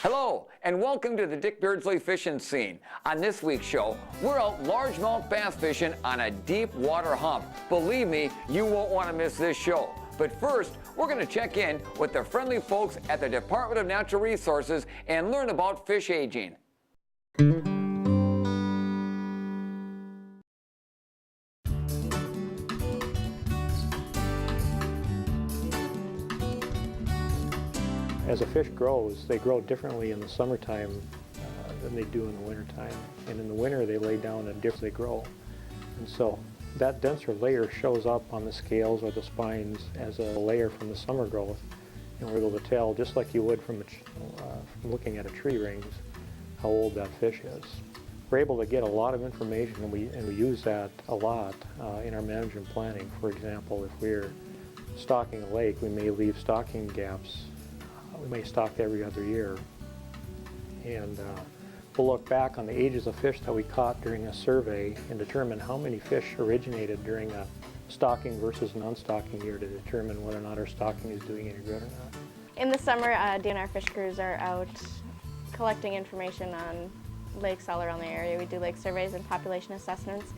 Hello, and welcome to the Dick Beardsley Fishing Scene. On this week's show, we're out largemouth bass fishing on a deep water hump. Believe me, you won't want to miss this show. But first, we're going to check in with the friendly folks at the Department of Natural Resources and learn about fish aging. As a fish grows, they grow differently in the summertime than they do in the wintertime. And in the winter, they lay down and they grow. And so that denser layer shows up on the scales or the spines as a layer from the summer growth. And we're able to tell, just like you would from looking at a tree rings, how old that fish is. We're able to get a lot of information, and we use that a lot in our management planning. For example, if we're stocking a lake, we may leave stocking gaps. We may stock every other year, and we'll look back on the ages of fish that we caught during a survey and determine how many fish originated during a stocking versus an unstocking year to determine whether or not our stocking is doing any good or not. In the summer, DNR fish crews are out collecting information on lakes all around the area. We do lake surveys and population assessments,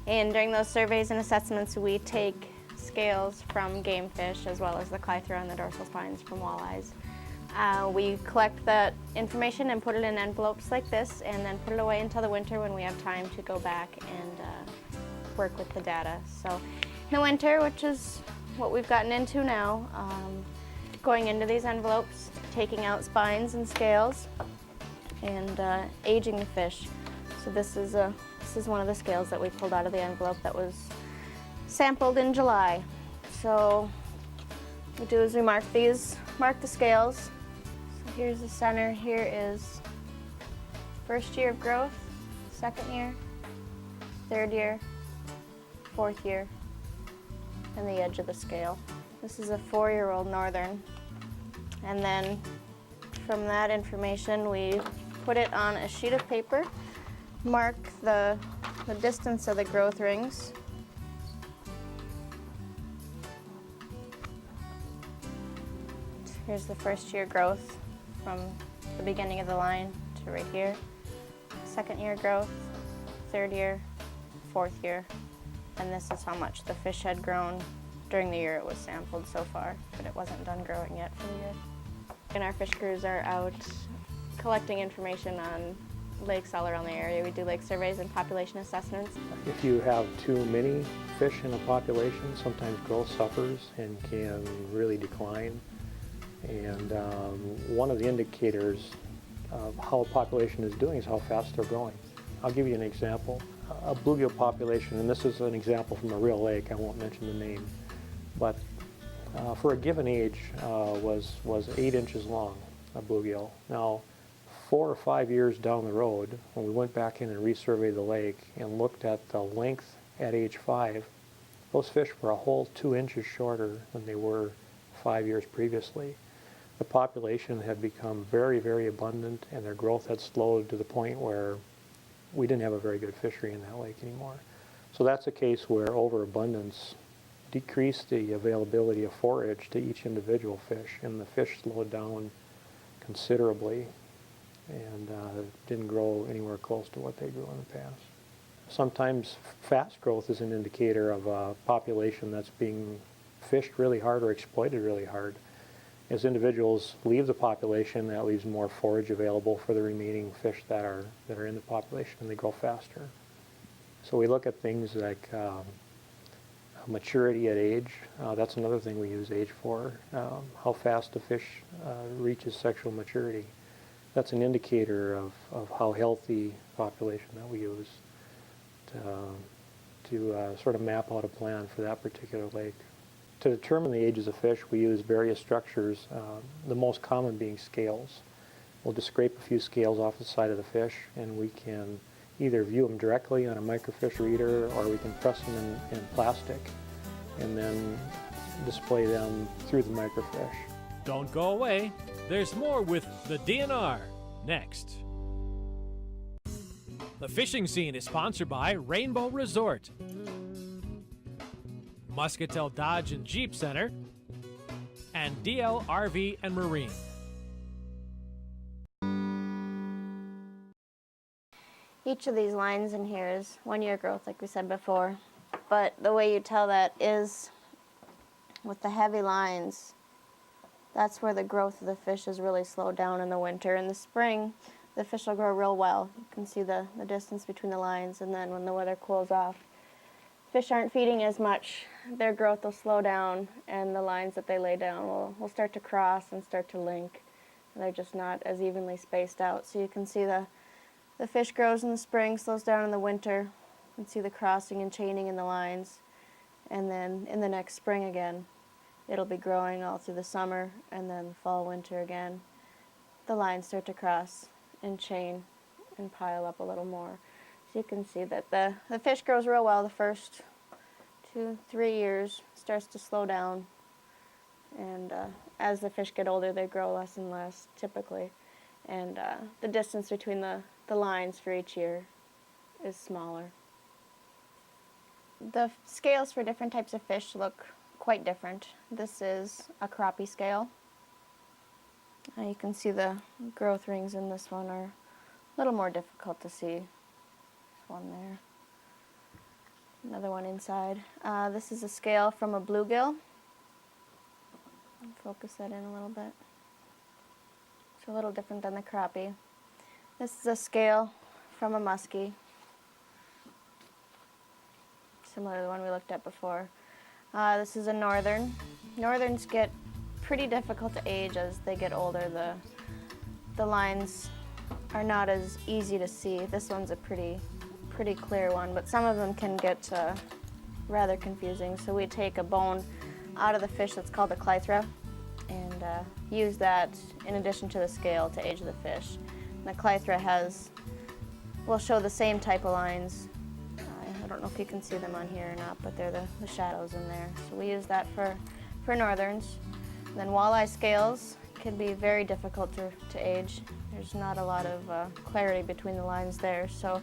and during those surveys and assessments we take scales from game fish as well as the clythra and the dorsal spines from walleyes. We collect that information and put it in envelopes like this, and then put it away until the winter when we have time to go back and work with the data. So in the winter, which is what we've gotten into now, going into these envelopes, taking out spines and scales, and aging the fish. So this is one of the scales that we pulled out of the envelope that was sampled in July. So what we do is we mark the scales. Here's the center. Here is first year of growth, second year, third year, fourth year, and the edge of the scale. This is a 4-year-old northern. And then from that information, we put it on a sheet of paper, mark the distance of the growth rings. Here's the first year growth from the beginning of the line to right here. Second year growth, third year, fourth year, and this is how much the fish had grown during the year it was sampled so far, but it wasn't done growing yet for the year. And our fish crews are out collecting information on lakes all around the area. We do lake surveys and population assessments. If you have too many fish in a population, sometimes growth suffers and can really decline. And one of the indicators of how a population is doing is how fast they're growing. I'll give you an example. A bluegill population, and this is an example from a real lake, I won't mention the name, but for a given age was 8 inches long, a bluegill. Now, 4 or 5 years down the road, when we went back in and resurveyed the lake and looked at the length at age 5, those fish were a whole 2 inches shorter than they were 5 years previously. The population had become very, very abundant, and their growth had slowed to the point where we didn't have a very good fishery in that lake anymore. So that's a case where overabundance decreased the availability of forage to each individual fish, and the fish slowed down considerably and didn't grow anywhere close to what they grew in the past. Sometimes fast growth is an indicator of a population that's being fished really hard or exploited really hard. As individuals leave the population, that leaves more forage available for the remaining fish that are in the population, and they grow faster. So we look at things like maturity at age. That's another thing we use age for. How fast a fish reaches sexual maturity. That's an indicator of how healthy population that we use to sort of map out a plan for that particular lake. To determine the ages of fish, we use various structures, the most common being scales. We'll just scrape a few scales off the side of the fish, and we can either view them directly on a microfiche reader, or we can press them in plastic and then display them through the microfiche. Don't go away. There's more with the DNR next. The Fishing Scene is sponsored by Rainbow Resort, Muscatel Dodge and Jeep Center, and DL RV and Marine. Each of these lines in here is 1 year growth, like we said before. But the way you tell that is with the heavy lines, that's where the growth of the fish is really slowed down in the winter. In the spring, the fish will grow real well. You can see the distance between the lines, and then when the weather cools off, fish aren't feeding as much. Their growth will slow down, and the lines that they lay down will start to cross and start to link. They're just not as evenly spaced out. So you can see the fish grows in the spring, slows down in the winter. You can see the crossing and chaining in the lines. And then in the next spring again, it'll be growing all through the summer, and then fall, winter again. The lines start to cross and chain and pile up a little more. So you can see that the fish grows real well the first 2-3 years, starts to slow down. And as the fish get older, they grow less and less typically. And the distance between the lines for each year is smaller. The scales for different types of fish look quite different. This is a crappie scale. You can see the growth rings in this one are a little more difficult to see. There's one there. Another one inside. This is a scale from a bluegill. Focus that in a little bit. It's a little different than the crappie. This is a scale from a muskie, similar to the one we looked at before. This is a northern. Northerns get pretty difficult to age as they get older. The lines are not as easy to see. This one's a pretty clear one, but some of them can get rather confusing. So we take a bone out of the fish that's called a clythra and use that in addition to the scale to age the fish. And the clythra will show the same type of lines. I don't know if you can see them on here or not, but they're the shadows in there. So we use that for northerns. And then walleye scales can be very difficult to age. There's not a lot of clarity between the lines there. So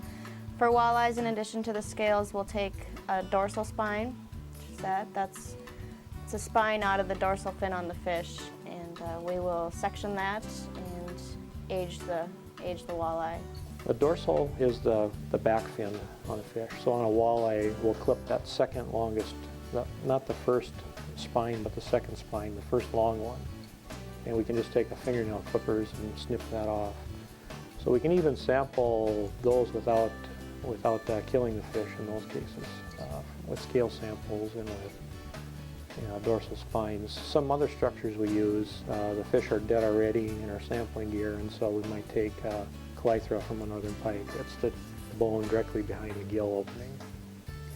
for walleyes, in addition to the scales, we'll take a dorsal spine, which is it's a spine out of the dorsal fin on the fish, and we will section that and age the walleye. The dorsal is the back fin on a fish. So on a walleye, we'll clip that second longest, not the first spine, but the second spine, the first long one. And we can just take a fingernail clippers and snip that off. So we can even sample those without killing the fish in those cases, with scale samples and with dorsal spines. Some other structures we use, the fish are dead already in our sampling gear, and so we might take clythra from a northern pike. It's the bone directly behind the gill opening.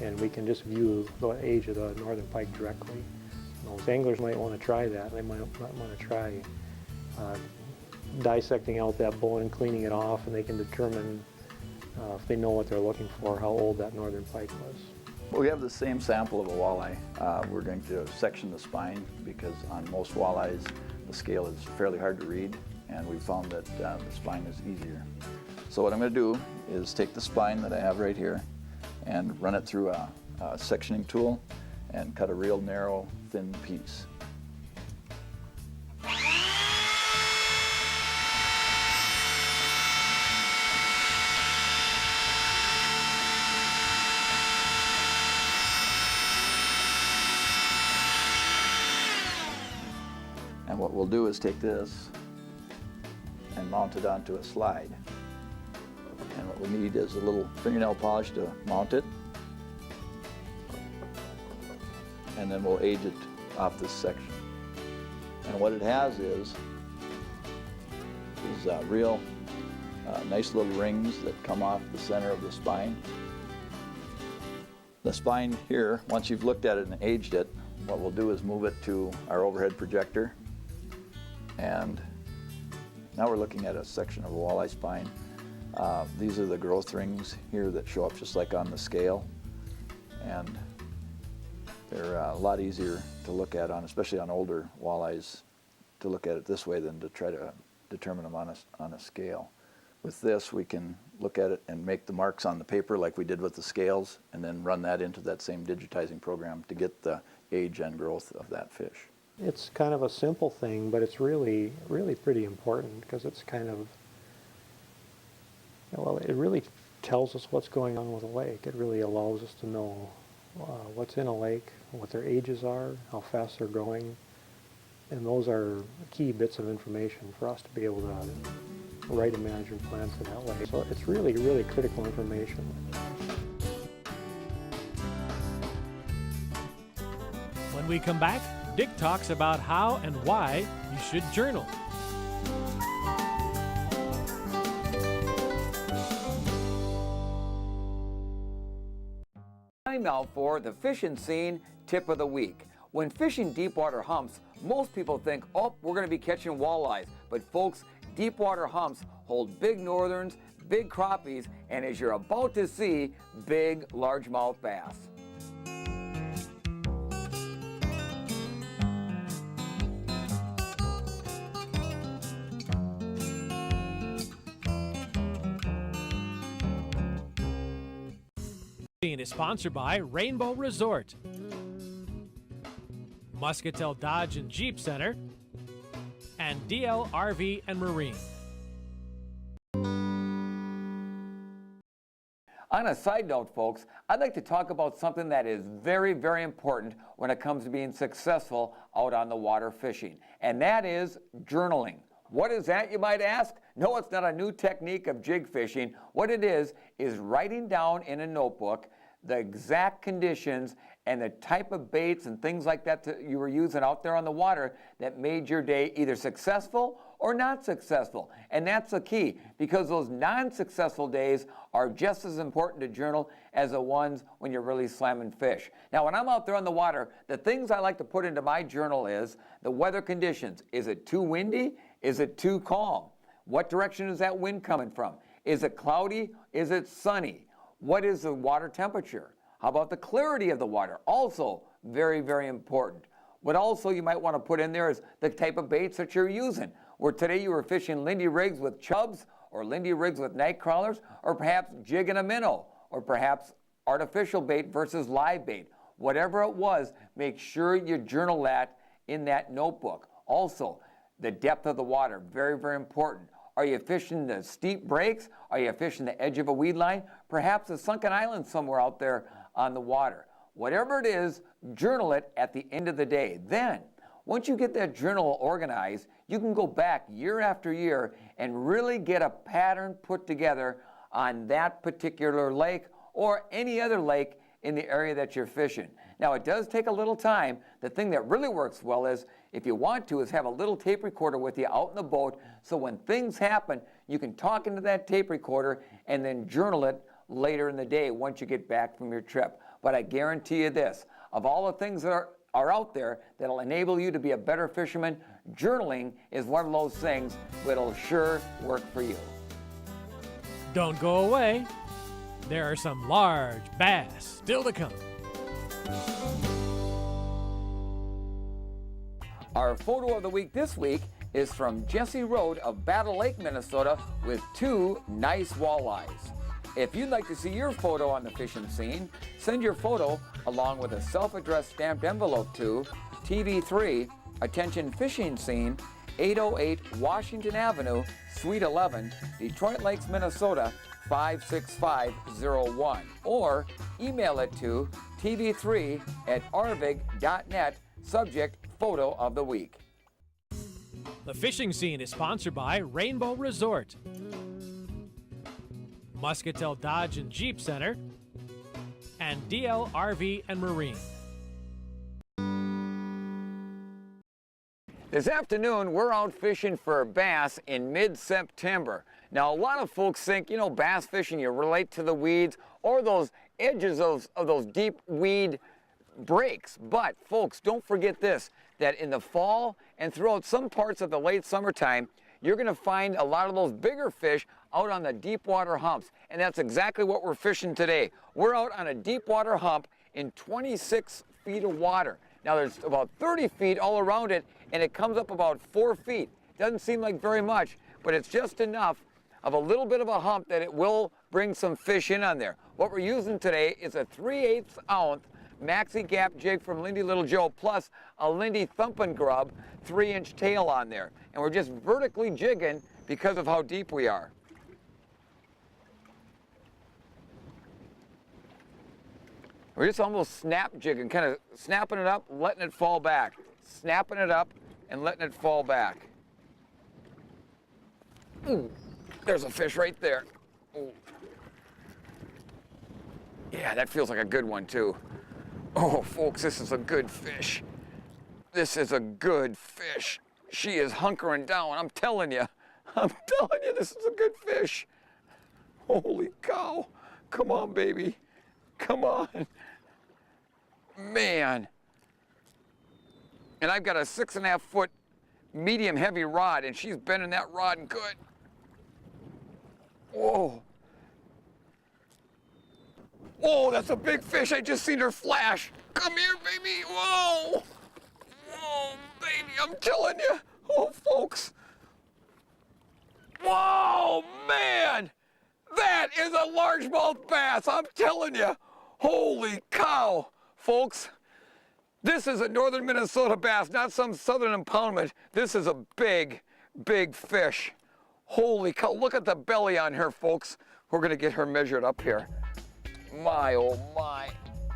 And we can just view the age of the northern pike directly. Those anglers might want to try that. They might want to try dissecting out that bone and cleaning it off, and they can determine if they know what they're looking for, how old that northern pike was. Well, we have the same sample of a walleye. We're going to section the spine because on most walleyes the scale is fairly hard to read, and we found that the spine is easier. So what I'm going to do is take the spine that I have right here and run it through a sectioning tool and cut a real narrow, thin piece. And what we'll do is take this and mount it onto a slide. And what we need is a little fingernail polish to mount it. And then we'll age it off this section. And what it has is real nice little rings that come off the center of the spine. The spine here, once you've looked at it and aged it, what we'll do is move it to our overhead projector. And now we're looking at a section of a walleye spine. These are the growth rings here that show up just like on the scale. And they're a lot easier to look at, especially on older walleyes, to look at it this way than to try to determine them on a scale. with this, we can look at it and make the marks on the paper like we did with the scales, and then run that into that same digitizing program to get the age and growth of that fish. It's kind of a simple thing, but it's really pretty important because it's kind of, well, it really tells us what's going on with a lake. It really allows us to know what's in a lake, what their ages are, how fast they're growing, and those are key bits of information for us to be able to write a management plan for that lake. So it's really critical information. When we come back, Dick talks about how and why you should journal. Time now for the fishing scene tip of the week. When fishing deep water humps, most people think, oh, we're going to be catching walleyes. But folks, deep water humps hold big northerns, big crappies, and as you're about to see, big largemouth bass. Is sponsored by Rainbow Resort, Muscatel Dodge and Jeep Center, and DL RV and Marine. On a side note, folks, I'd like to talk about something that is very important when it comes to being successful out on the water fishing, and that is journaling. What is that, you might ask? No, it's not a new technique of jig fishing. What it is writing down in a notebook the exact conditions and the type of baits and things like that you were using out there on the water that made your day either successful or not successful. And that's the key, because those non-successful days are just as important to journal as the ones when you're really slamming fish. Now, when I'm out there on the water, the things I like to put into my journal is the weather conditions. Is it too windy? Is it too calm? What direction is that wind coming from? Is it cloudy? Is it sunny? What is the water temperature? How about the clarity of the water? Also very important. What also you might want to put in there is the type of baits that you're using. Where today you were fishing Lindy rigs with chubs, or Lindy rigs with night crawlers, or perhaps jigging a minnow, or perhaps artificial bait versus live bait. Whatever it was, make sure you journal that in that notebook. Also, the depth of the water, very important. Are you fishing the steep breaks? Are you fishing the edge of a weed line? Perhaps a sunken island somewhere out there on the water. Whatever it is, journal it at the end of the day. Then, once you get that journal organized, you can go back year after year and really get a pattern put together on that particular lake or any other lake in the area that you're fishing. Now, it does take a little time. The thing that really works well is, if you want to, is have a little tape recorder with you out in the boat, so when things happen, you can talk into that tape recorder and then journal it later in the day once you get back from your trip. But I guarantee you this, of all the things that are out there that'll enable you to be a better fisherman, journaling is one of those things that'll sure work for you. Don't go away. There are some large bass still to come. Our photo of the week this week is from Jesse Road of Battle Lake, Minnesota, with 2 nice walleyes. If you'd like to see your photo on the fishing scene, send your photo along with a self-addressed stamped envelope to TV3, Attention Fishing Scene, 808 Washington Avenue, Suite 11, Detroit Lakes, Minnesota, 56501, or email it to tv3@arvig.net, subject Photo of the Week. The fishing scene is sponsored by Rainbow Resort, Muscatel Dodge and Jeep Center, and DL RV and Marine. This afternoon, we're out fishing for bass in mid-September. Now, a lot of folks think, you know, bass fishing, you relate to the weeds or those edges of those deep weed breaks. But, folks, don't forget this, that in the fall and throughout some parts of the late summertime, you're going to find a lot of those bigger fish out on the deep water humps. And that's exactly what we're fishing today. We're out on a deep water hump in 26 feet of water. Now, there's about 30 feet all around it, and it comes up about 4 feet. Doesn't seem like very much, but it's just enough of a little bit of a hump that it will bring some fish in on there. What we're using today is a 3/8 ounce maxi gap jig from Lindy Little Joe plus a Lindy Thumpin' Grub 3-inch tail on there. And we're just vertically jigging because of how deep we are. We're just almost snap jigging, kind of snapping it up, letting it fall back. Snapping it up and letting it fall back. Ooh, there's a fish right there. Ooh. Yeah, that feels like a good one too. Oh, folks, this is a good fish. This is a good fish. She is hunkering down, I'm telling you. I'm telling you, this is a good fish. Holy cow. Come on, baby. Come on. Man. And I've got a 6.5 foot medium heavy rod, and she's bending that rod good. Whoa. Whoa, that's a big fish. I just seen her flash. Come here, baby. Whoa. Whoa, baby, I'm telling you. Oh, folks. Whoa, man. That is a largemouth bass. I'm telling you. Holy cow, folks. This is a northern Minnesota bass, not some southern impoundment. This is a big, big fish. Holy cow, look at the belly on her, folks. We're gonna get her measured up here. My, oh my,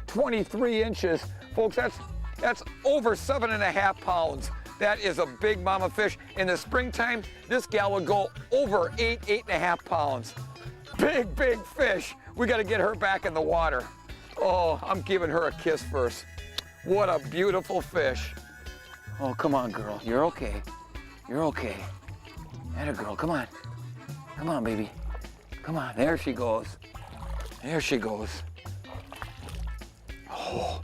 23 inches. Folks, that's over 7.5 pounds. That is a big mama fish. In the springtime, this gal would go over 8.5 pounds. Big, big fish. We gotta get her back in the water. Oh, I'm giving her a kiss first. What a beautiful fish. Oh, come on, girl. You're okay. You're okay. Atta girl, come on. Come on, baby. Come on, there she goes. There she goes. Oh.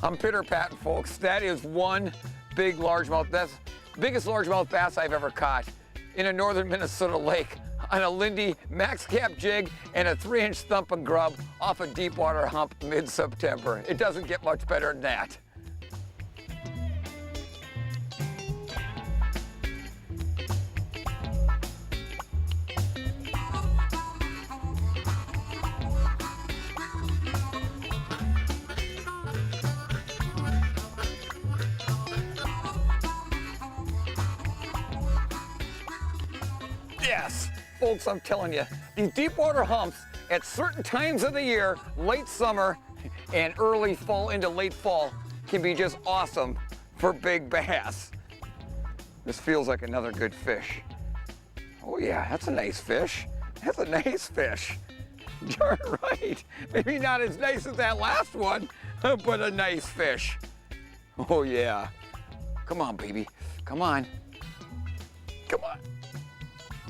I'm pitter-patting, folks. That is one big largemouth. That's the biggest largemouth bass I've ever caught in a northern Minnesota lake on a Lindy max cap jig and a 3-inch Thumpin' Grub off a deep water hump mid-September. It doesn't get much better than that. Yes, folks, I'm telling you, these deep water humps at certain times of the year, late summer and early fall into late fall, can be just awesome for big bass. This feels like another good fish. Oh yeah, that's a nice fish. That's a nice fish. You're right. Maybe not as nice as that last one, but a nice fish. Oh yeah. Come on, baby. Come on. Come on.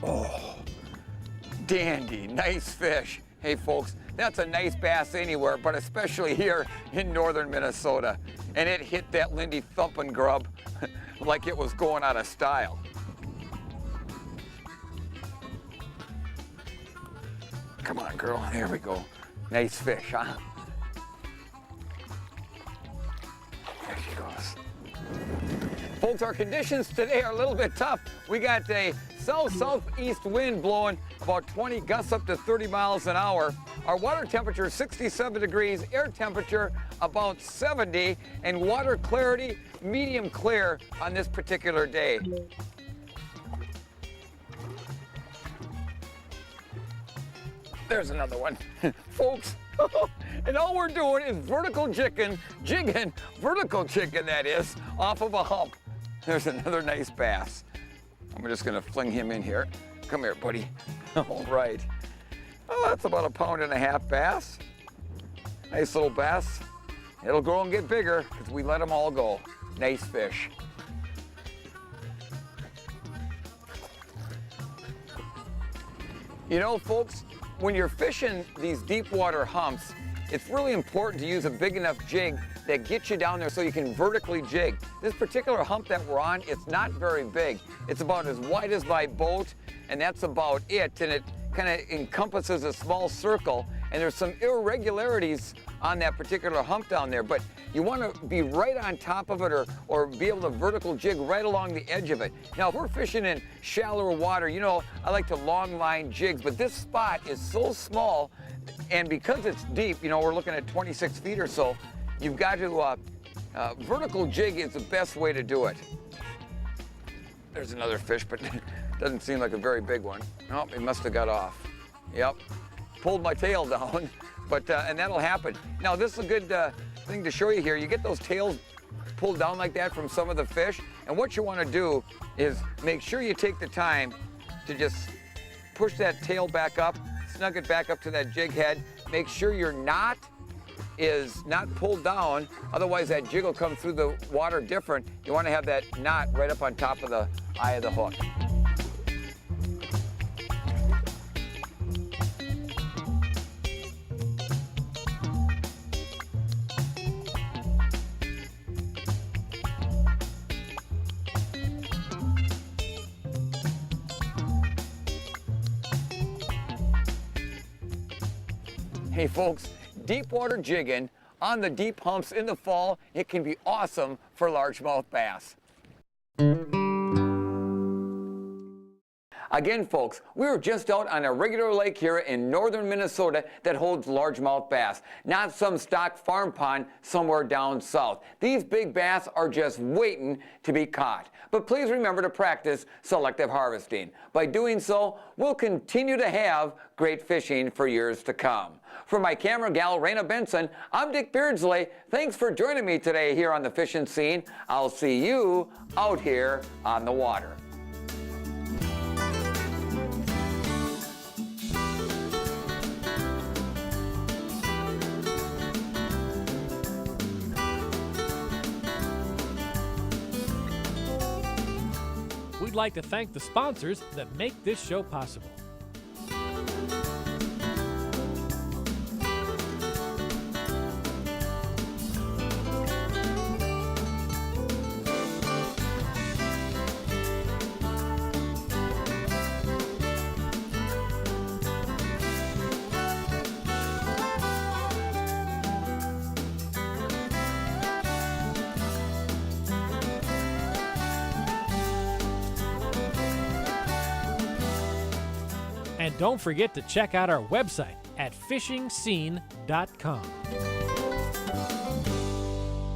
Oh, dandy, nice fish. Hey folks, that's a nice bass anywhere, but especially here in northern Minnesota. And it hit that Lindy Thumpin' Grub like it was going out of style. Come on, girl, there we go. Nice fish, huh? There she goes. Folks, our conditions today are a little bit tough. We got a south-southeast wind blowing about 20 gusts up to 30 miles an hour. Our water temperature is 67 degrees, air temperature about 70, and water clarity medium clear on this particular day. There's another one. Folks, and all we're doing is vertical jigging, vertical jigging that is, off of a hump. There's another nice bass. I'm just gonna fling him in here. Come here, buddy. All right. Well, that's about 1.5 pound bass. Nice little bass. It'll grow and get bigger because we let them all go. Nice fish. You know, folks, when you're fishing these deep water humps, it's really important to use a big enough jig that gets you down there so you can vertically jig. This particular hump that we're on, it's not very big. It's about as wide as my boat, and that's about it. And it kind of encompasses a small circle. and there's some irregularities on that particular hump down there, but you want to be right on top of it or be able to vertical jig right along the edge of it. Now, if we're fishing in shallower water, you know, I like to long line jigs, but this spot is so small, and because it's deep, you know, we're looking at 26 feet or so, you've got to, vertical jig is the best way to do it. There's another fish, but doesn't seem like a very big one. Oh, it must have got off. Yep, pulled my tail down, but and that'll happen. Now, this is a good thing to show you here. You get those tails pulled down like that from some of the fish, and what you want to do is make sure you take the time to just push that tail back up, snug it back up to that jig head. Make sure your knot is not pulled down, otherwise that jig will come through the water different. You want to have that knot right up on top of the eye of the hook. Hey folks, deep water jigging on the deep humps in the fall, it can be awesome for largemouth bass. Again, folks, we were just out on a regular lake here in northern Minnesota that holds largemouth bass, not some stock farm pond somewhere down south. These big bass are just waiting to be caught. But please remember to practice selective harvesting. By doing so, we'll continue to have great fishing for years to come. For my camera gal, Raina Benson, I'm Dick Beardsley. Thanks for joining me today here on the Fishing Scene. I'll see you out here on the water. We'd like to thank the sponsors that make this show possible. And don't forget to check out our website at fishingscene.com.